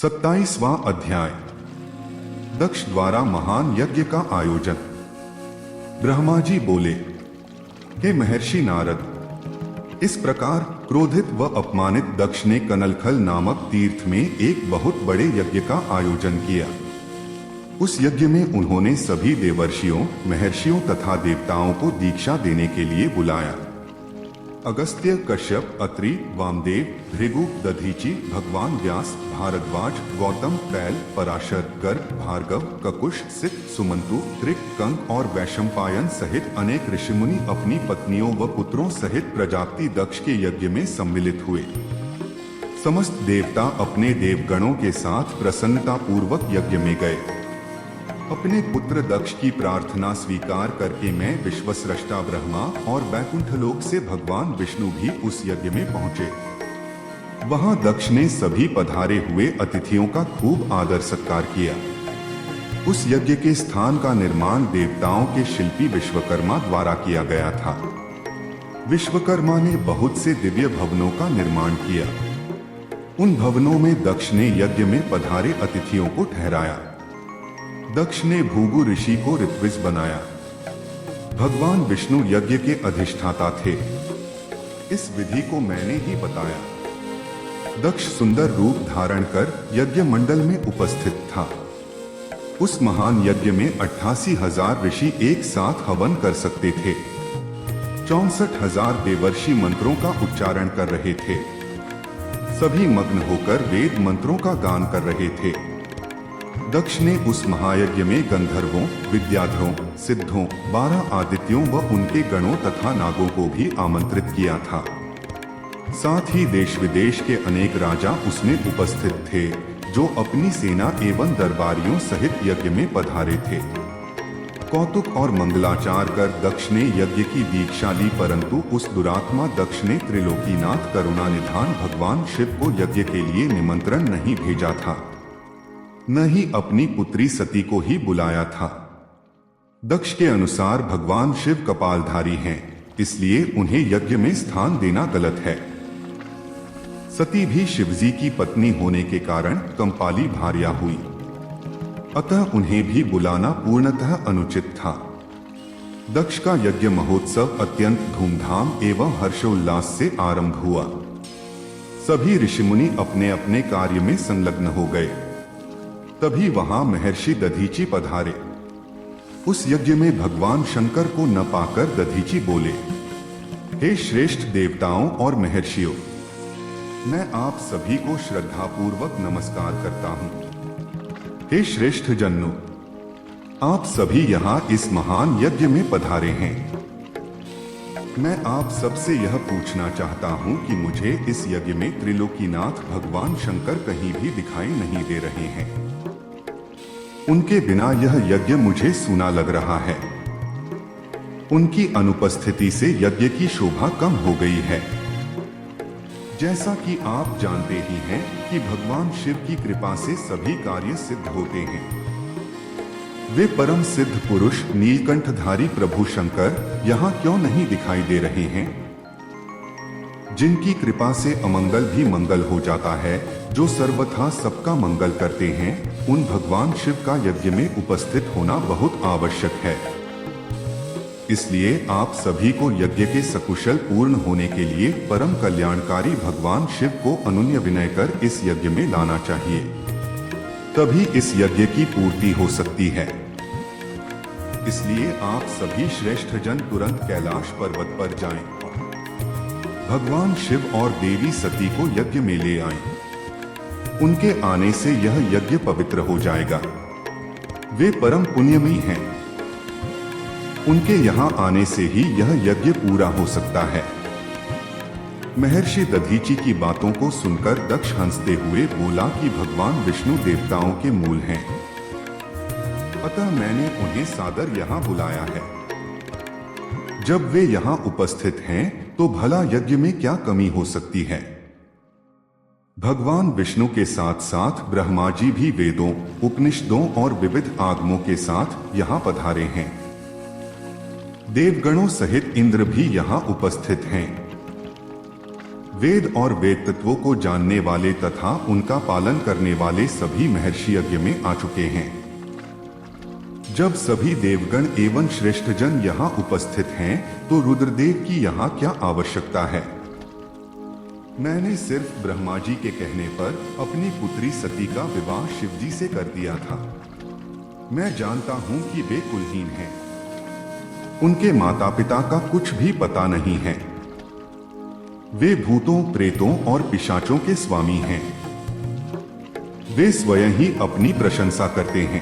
27वां अध्याय। दक्ष द्वारा महान यज्ञ का आयोजन। ब्रह्मा जी बोले, हे महर्षि नारद, इस प्रकार क्रोधित व अपमानित दक्ष ने कनलखल नामक तीर्थ में एक बहुत बड़े यज्ञ का आयोजन किया। उस यज्ञ में उन्होंने सभी देवर्षियों, महर्षियों तथा देवताओं को दीक्षा देने के लिए बुलाया। अगस्त्य, कश्यप, अत्रि, वामदेव, भृगु, दधीचि, भगवान व्यास, भारद्वाज, गौतम, पैल, पराशर, गर्ग, भार्गव, ककुश, सित, सुमंतु, त्रिक, कंक और वैशंपायन सहित अनेक ऋषिमुनि अपनी पत्नियों व पुत्रों सहित प्रजापति दक्ष के यज्ञ में सम्मिलित हुए। समस्त देवता अपने देवगणों के साथ प्रसन्नता पूर्वक यज्ञ में गए। अपने पुत्र दक्ष की प्रार्थना स्वीकार करके मैं विश्वस्रष्टा ब्रह्मा और वैकुंठलोक से भगवान विष्णु भी उस यज्ञ में पहुंचे। वहां दक्ष ने सभी पधारे हुए अतिथियों का खूब आदर सत्कार किया। उस यज्ञ के स्थान का निर्माण देवताओं के शिल्पी विश्वकर्मा द्वारा किया गया था। विश्वकर्मा ने बहुत से दिव्य भवनों का निर्माण किया। उन भवनों में दक्ष ने यज्ञ में पधारे अतिथियों को ठहराया। दक्ष ने भृगु ऋषि को ऋत्विज बनाया। भगवान विष्णु यज्ञ के अधिष्ठाता थे। इस विधि को मैंने ही बताया। दक्ष सुंदर रूप धारण कर यज्ञ मंडल में उपस्थित था। उस महान यज्ञ में 88,000 ऋषि एक साथ हवन कर सकते थे। 64,000 देवर्षि मंत्रों का उच्चारण कर रहे थे। सभी मग्न होकर वेद मंत्रों का गान कर रहे थे। दक्ष ने उस महायज्ञ में गंधर्वों, विद्याधरों, सिद्धों, 12 आदित्यों व उनके गणों तथा नागों को भी आमंत्रित किया था। साथ ही देश विदेश के अनेक राजा उसमें उपस्थित थे, जो अपनी सेना एवं दरबारियों सहित यज्ञ में पधारे थे। कौतुक और मंगलाचार कर दक्ष ने यज्ञ की दीक्षा ली, परंतु उस दुरात्मा दक्ष ने त्रिलोकीनाथ करुणानिधान भगवान शिव को यज्ञ के लिए निमंत्रण नहीं भेजा था, न ही अपनी पुत्री सती को ही बुलाया था। दक्ष के अनुसार भगवान शिव कपालधारी हैं, इसलिए उन्हें यज्ञ में स्थान देना गलत है। सती भी शिवजी की पत्नी होने के कारण कंपाली भार्या हुई, अतः उन्हें भी बुलाना पूर्णतः अनुचित था। दक्ष का यज्ञ महोत्सव अत्यंत धूमधाम एवं हर्षोल्लास से आरंभ हुआ। सभी ऋषिमुनि अपने अपने कार्य में संलग्न हो गए। तभी वहां महर्षि दधीचि पधारे। उस यज्ञ में भगवान शंकर को न पाकर दधीचि बोले, हे श्रेष्ठ देवताओं और महर्षियों, मैं आप सभी को श्रद्धापूर्वक नमस्कार करता हूं। हे श्रेष्ठ जनों, आप सभी यहां इस महान यज्ञ में पधारे हैं। मैं आप सबसे यह पूछना चाहता हूं कि मुझे इस यज्ञ में त्रिलोकीनाथ भगवान शंकर कहीं भी दिखाई नहीं दे रहे हैं। उनके बिना यह यज्ञ मुझे सूना लग रहा है। उनकी अनुपस्थिति से यज्ञ की शोभा कम हो गई है। जैसा कि आप जानते ही हैं कि भगवान शिव की कृपा से सभी कार्य सिद्ध होते हैं। वे परम सिद्ध पुरुष नीलकंठधारी प्रभु शंकर यहाँ क्यों नहीं दिखाई दे रहे हैं? जिनकी कृपा से अमंगल भी मंगल हो जाता है, जो सर्वथा सबका मंगल करते हैं, उन भगवान शिव का यज्ञ में उपस्थित होना बहुत आवश्यक है। इसलिए आप सभी को यज्ञ के सकुशल पूर्ण होने के लिए परम कल्याणकारी भगवान शिव को अनुन्य विनय कर इस यज्ञ में लाना चाहिए। तभी इस यज्ञ की पूर्ति हो सकती है। इसलिए आप सभी श्रेष्ठ जन तुरंत कैलाश पर्वत पर जाएं। भगवान शिव और देवी सती को यज्ञ में ले आएं। उनके आने से यह यज्ञ पवित्र हो जाएगा। वे परम पुण्यमयी हैं। उनके यहाँ आने से ही यह यज्ञ पूरा हो सकता है। महर्षि दधीचि की बातों को सुनकर दक्ष हंसते हुए बोला कि भगवान विष्णु देवताओं के मूल हैं, अतः मैंने उन्हें सादर यहाँ बुलाया है। जब वे यहाँ उपस्थित हैं, तो भला यज्ञ में क्या कमी हो सकती है? भगवान विष्णु के साथ साथ ब्रह्मा जी भी वेदों, उपनिषदों और विविध आगमों के साथ यहाँ पधारे हैं। देवगणों सहित इंद्र भी यहाँ उपस्थित हैं। वेद और वेद तत्वों को जानने वाले तथा उनका पालन करने वाले सभी महर्षि यज्ञ में आ चुके हैं। जब सभी देवगण एवं श्रेष्ठ जन यहाँ उपस्थित हैं, तो रुद्रदेव की यहाँ क्या आवश्यकता है? मैंने सिर्फ ब्रह्मा जी के कहने पर अपनी पुत्री सती का विवाह शिवजी से कर दिया था। मैं जानता हूँ कि वे कुलहीन हैं। उनके माता पिता का कुछ भी पता नहीं है। वे भूतों, प्रेतों और पिशाचों के स्वामी हैं। वे स्वयं ही अपनी प्रशंसा करते हैं।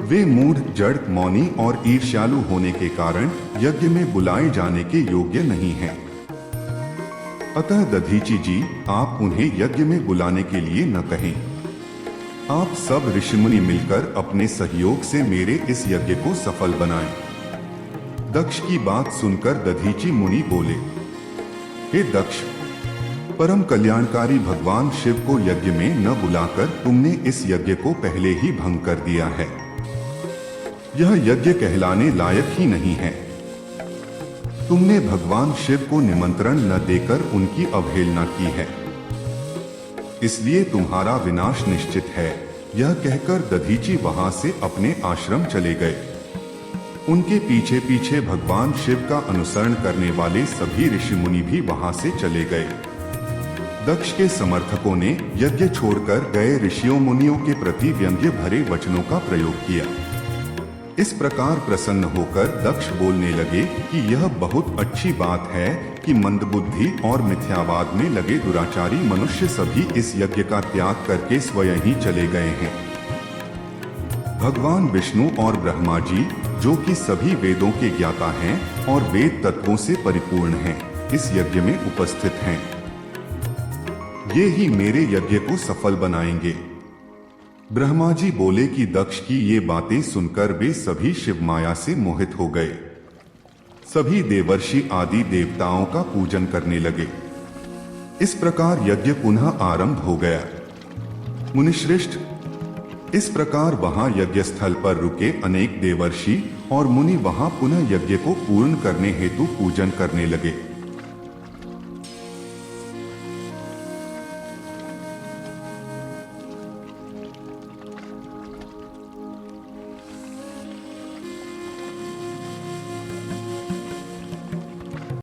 वे मूढ़, जड़, मौनी और ईर्ष्यालु होने के कारण यज्ञ में बुलाए जाने के योग्य नहीं हैं। अतः दधीची जी, आप उन्हें यज्ञ में बुलाने के लिए न कहें। आप सब ऋषिमुनि मिलकर अपने सहयोग से मेरे इस यज्ञ को सफल बनाएं। दक्ष की बात सुनकर दधीची मुनि बोले, हे दक्ष, परम कल्याणकारी भगवान शिव को यज्ञ में न बुलाकर तुमने इस यज्ञ को पहले ही भंग कर दिया है। यह यज्ञ कहलाने लायक ही नहीं है। तुमने भगवान शिव को निमंत्रण न देकर उनकी अवहेलना की है, इसलिए तुम्हारा विनाश निश्चित है। यह कहकर दधीची वहां से अपने आश्रम चले गए। उनके पीछे पीछे भगवान शिव का अनुसरण करने वाले सभी ऋषि मुनि भी वहां से चले गए। दक्ष के समर्थकों ने यज्ञ छोड़कर गए ऋषियों मुनियों के प्रति व्यंग्य भरे वचनों का प्रयोग किया। इस प्रकार प्रसन्न होकर दक्ष बोलने लगे कि यह बहुत अच्छी बात है कि मंदबुद्धि और मिथ्यावाद में लगे दुराचारी मनुष्य सभी इस यज्ञ का त्याग करके स्वयं ही चले गए हैं। भगवान विष्णु और ब्रह्मा जी, जो कि सभी वेदों के ज्ञाता हैं और वेद तत्वों से परिपूर्ण हैं, इस यज्ञ में उपस्थित हैं। ये ही मेरे यज्ञ को सफल बनाएंगे। ब्रह्मा जी बोले कि दक्ष की ये बातें सुनकर वे सभी शिव माया से मोहित हो गए। सभी देवर्षि आदि देवताओं का पूजन करने लगे। इस प्रकार यज्ञ पुनः आरंभ हो गया। मुनिश्रेष्ठ, इस प्रकार वहां यज्ञ स्थल पर रुके अनेक देवर्षि और मुनि वहां पुनः यज्ञ को पूर्ण करने हेतु पूजन करने लगे।